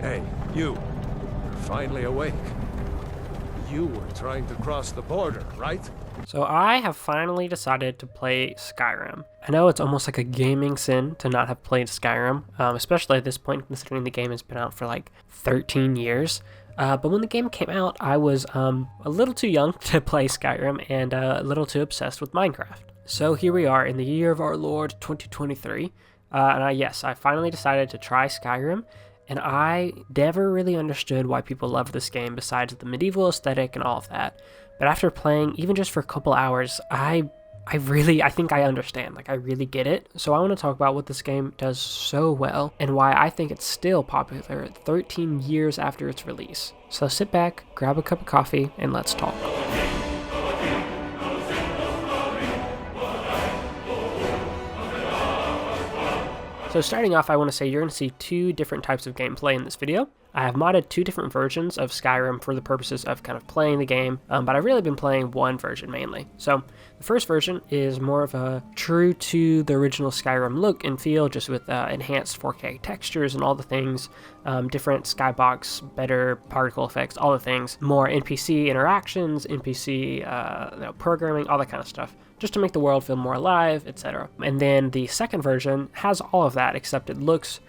Hey, you're finally awake. You were trying to cross the border, right? So I have finally decided to play Skyrim. I know it's almost like a gaming sin to not have played Skyrim, especially at this point considering the game has been out for like 13 years. But when the game came out, I was a little too young to play Skyrim and a little too obsessed with Minecraft. So here we are in the year of our Lord 2023, and I finally decided to try Skyrim. And I never really understood why people love this game besides the medieval aesthetic and all of that. But after playing, even just for a couple hours, I think I understand. Like, I really get it. So I want to talk about what this game does so well and why I think it's still popular 13 years after its release. So sit back, grab a cup of coffee, and let's talk. So starting off, I want to say you're going to see two different types of gameplay in this video. I have modded two different versions of Skyrim for the purposes of kind of playing the game, but I've really been playing one version mainly. So the first version is more of a true to the original Skyrim look and feel, just with enhanced 4K textures and all the things, different skybox, better particle effects, all the things, more NPC interactions, NPC programming, all that kind of stuff, just to make the world feel more alive, etc. And then the second version has all of that, except it looks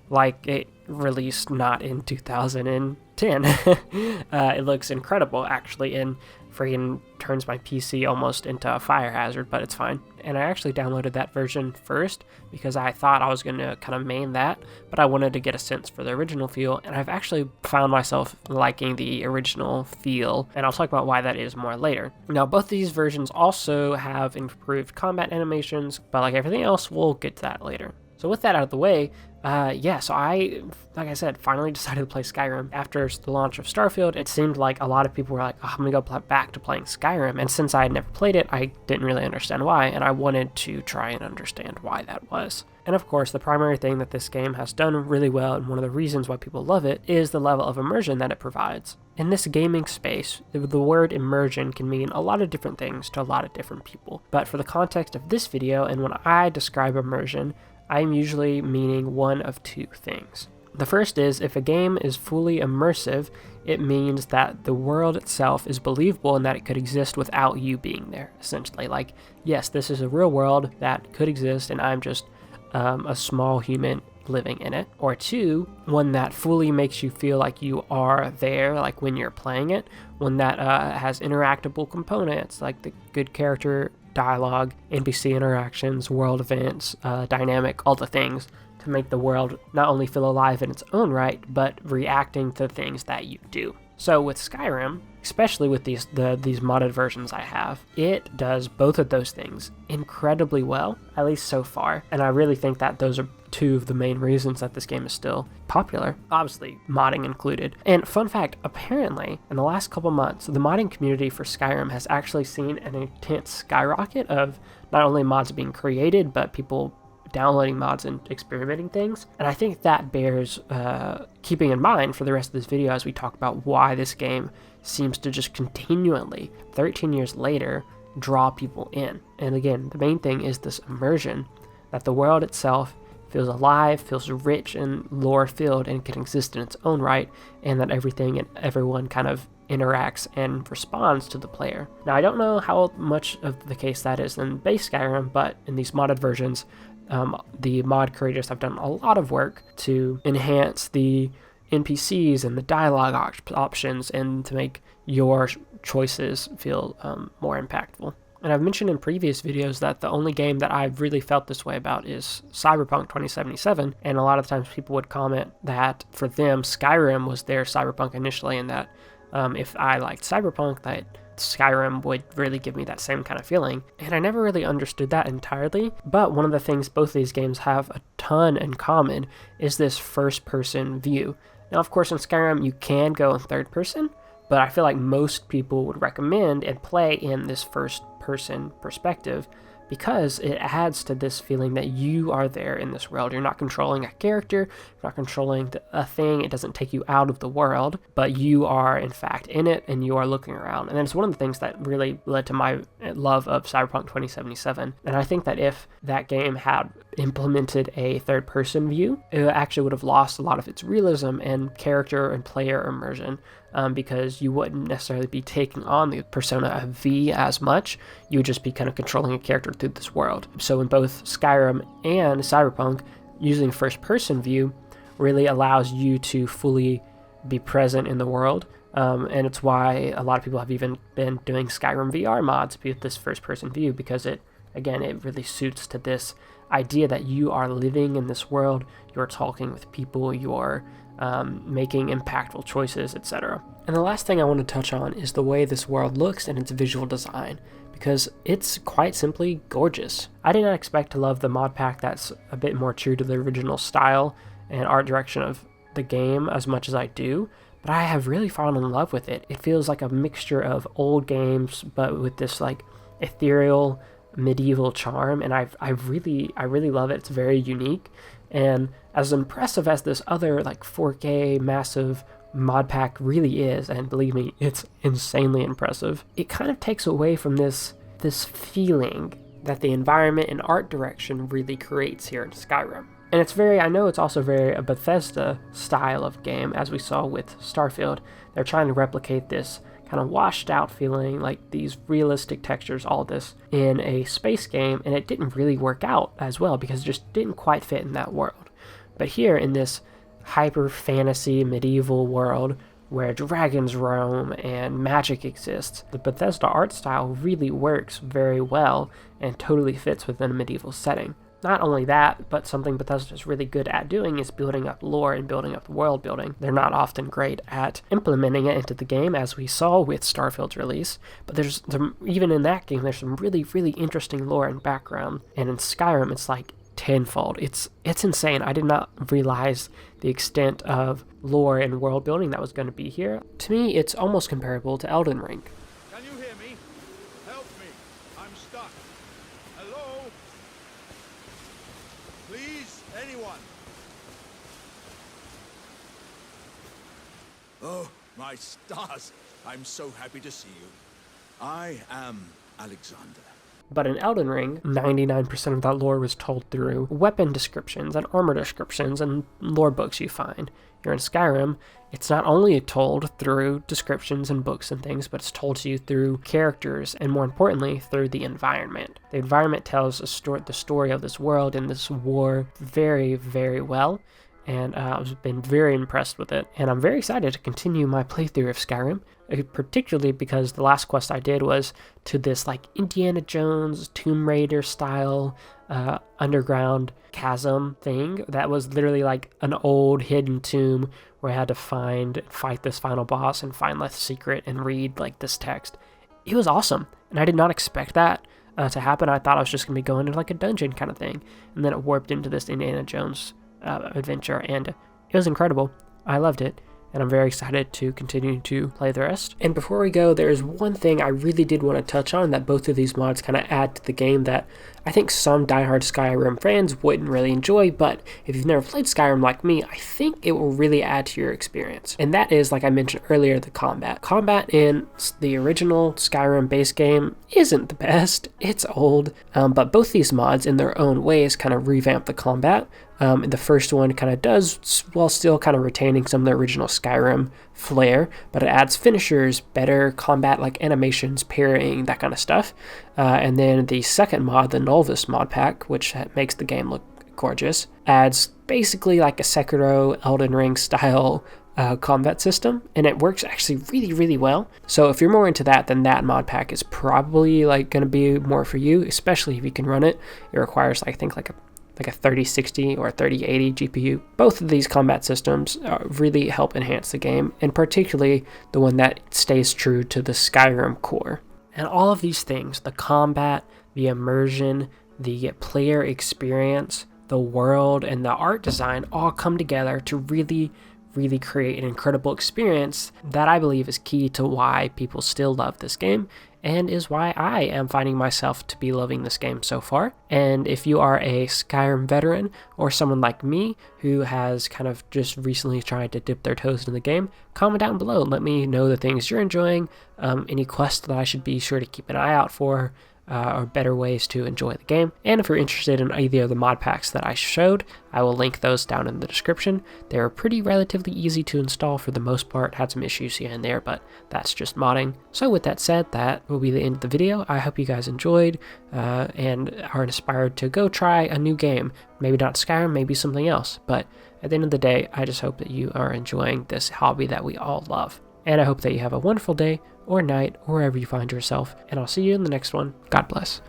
like it released not in 2010. It looks incredible, actually, and freaking turns my PC almost into a fire hazard, but it's fine. And I actually downloaded that version first because I thought I was going to kind of main that, but I wanted to get a sense for the original feel, and I've actually found myself liking the original feel, and I'll talk about why that is more later. Now, both these versions also have improved combat animations, but like everything else, we'll get to that later. So with that out of the way, so I, like I said, finally decided to play Skyrim. After the launch of Starfield, it seemed like a lot of people were like, oh, I'm going to go back to playing Skyrim. And since I had never played it, I didn't really understand why, and I wanted to try and understand why that was. And of course, the primary thing that this game has done really well, and one of the reasons why people love it, is the level of immersion that it provides. In this gaming space, the word immersion can mean a lot of different things to a lot of different people. But for the context of this video, and when I describe immersion, I'm usually meaning one of two things. The first is, if a game is fully immersive, it means that the world itself is believable and that it could exist without you being there, essentially. Like, yes, this is a real world that could exist and I'm just a small human living in it. Or two, one that fully makes you feel like you are there, like when you're playing it, one that has interactable components, like the good character dialogue, NPC interactions, world events, dynamic, all the things to make the world not only feel alive in its own right, but reacting to things that you do. So with Skyrim, especially with these modded versions I have, it does both of those things incredibly well, at least so far, and I really think that those are two of the main reasons that this game is still popular, obviously modding included. And fun fact, apparently in the last couple months, the modding community for Skyrim has actually seen an intense skyrocket of not only mods being created, but people downloading mods and experimenting things. And I think that bears keeping in mind for the rest of this video as we talk about why this game seems to just continually, 13 years later, draw people in. And again, the main thing is this immersion, that the world itself feels alive, feels rich and lore-filled, and can exist in its own right, and that everything and everyone kind of interacts and responds to the player. Now, I don't know how much of the case that is in base Skyrim, but in these modded versions, the mod creators have done a lot of work to enhance the NPCs and the dialogue options and to make your choices feel more impactful. And I've mentioned in previous videos that the only game that I've really felt this way about is Cyberpunk 2077, and a lot of times people would comment that for them, Skyrim was their Cyberpunk initially, and that if I liked Cyberpunk, that Skyrim would really give me that same kind of feeling. And I never really understood that entirely, but one of the things both of these games have a ton in common is this first-person view. Now, of course, in Skyrim, you can go in third person, but I feel like most people would recommend and play in this first-person perspective because it adds to this feeling that you are there in this world. You're not controlling a character, you're not controlling a thing, it doesn't take you out of the world, but you are in fact in it and you are looking around. And it's one of the things that really led to my love of Cyberpunk 2077. And I think that if that game had implemented a third-person view, it actually would have lost a lot of its realism and character and player immersion, because you wouldn't necessarily be taking on the persona of V as much. You would just be kind of controlling a character through this world. So in both Skyrim and Cyberpunk, using first-person view really allows you to fully be present in the world. And it's why a lot of people have even been doing Skyrim VR mods with this first-person view, because it really suits to this idea that you are living in this world, you're talking with people, you're making impactful choices, etc. And the last thing I want to touch on is the way this world looks and its visual design, because it's quite simply gorgeous. I did not expect to love the mod pack that's a bit more true to the original style and art direction of the game as much as I do, but I have really fallen in love with it. It feels like a mixture of old games, but with this like ethereal medieval charm, and I really love it. It's very unique, and as impressive as this other like 4K massive mod pack really is, and believe me, it's insanely impressive, it kind of takes away from this feeling that the environment and art direction really creates here in Skyrim. And it's I know it's also very a Bethesda style of game, as we saw with Starfield. They're trying to replicate this kind of washed out feeling, like these realistic textures, all this in a space game, and it didn't really work out as well because it just didn't quite fit in that world. But here in this hyper fantasy medieval world where dragons roam and magic exists, the Bethesda art style really works very well and totally fits within a medieval setting. Not only that, but something Bethesda is really good at doing is building up lore and building up world building. They're not often great at implementing it into the game, as we saw with Starfield's release, but even in that game, there's some really, really interesting lore and background. And in Skyrim, it's like tenfold. It's insane. I did not realize the extent of lore and world building that was going to be here. To me, it's almost comparable to Elden Ring. Can you hear me? Help me. I'm stuck. Hello? Please, anyone? Oh, my stars. I'm so happy to see you. I am Alexander. But in Elden Ring, 99% of that lore was told through weapon descriptions and armor descriptions and lore books you find. Here in Skyrim, it's not only told through descriptions and books and things, but it's told to you through characters and, more importantly, through the environment. The environment tells the story of this world and this war very, very well, and I've been very impressed with it. And I'm very excited to continue my playthrough of Skyrim, particularly because the last quest I did was to this like Indiana Jones, Tomb Raider style underground chasm thing that was literally like an old hidden tomb where I had to fight this final boss and find the secret and read like this text. It was awesome, and I did not expect that to happen. I thought I was just going to be going into like a dungeon kind of thing, and then it warped into this Indiana Jones adventure, and it was incredible. I loved it, and I'm very excited to continue to play the rest. And before we go, there's one thing I really did want to touch on that both of these mods kind of add to the game that I think some diehard Skyrim fans wouldn't really enjoy, but if you've never played Skyrim like me, I think it will really add to your experience. And that is, like I mentioned earlier, the combat. Combat in the original Skyrim base game isn't the best. It's old, but both these mods in their own ways kind of revamp the combat. The first one kind of does, while still kind of retaining some of the original Skyrim flair, but it adds finishers, better combat like animations, parrying, that kind of stuff. And then the second mod, the Nulvis mod pack, which makes the game look gorgeous, adds basically like a Sekiro Elden Ring style combat system, and it works actually really, really well. So if you're more into that, then that mod pack is probably like going to be more for you, especially if you can run it. It requires I think like a 3060 or 3080 GPU. Both of these combat systems really help enhance the game, and particularly the one that stays true to the Skyrim core. And all of these things, the combat, the immersion, the player experience, the world, and the art design all come together to really create an incredible experience that I believe is key to why people still love this game, and is why I am finding myself to be loving this game so far. And if you are a Skyrim veteran or someone like me who has kind of just recently tried to dip their toes into the game, comment down below and let me know the things you're enjoying, any quests that I should be sure to keep an eye out for, or better ways to enjoy the game. And if you're interested in either of the mod packs that I showed, I will link those down in the description. They're pretty relatively easy to install for the most part. Had some issues here and there, but that's just modding. So with that said, that will be the end of the video. I hope you guys enjoyed and are inspired to go try a new game. Maybe not Skyrim, maybe something else. But at the end of the day, I just hope that you are enjoying this hobby that we all love. And I hope that you have a wonderful day or night or wherever you find yourself. And I'll see you in the next one. God bless.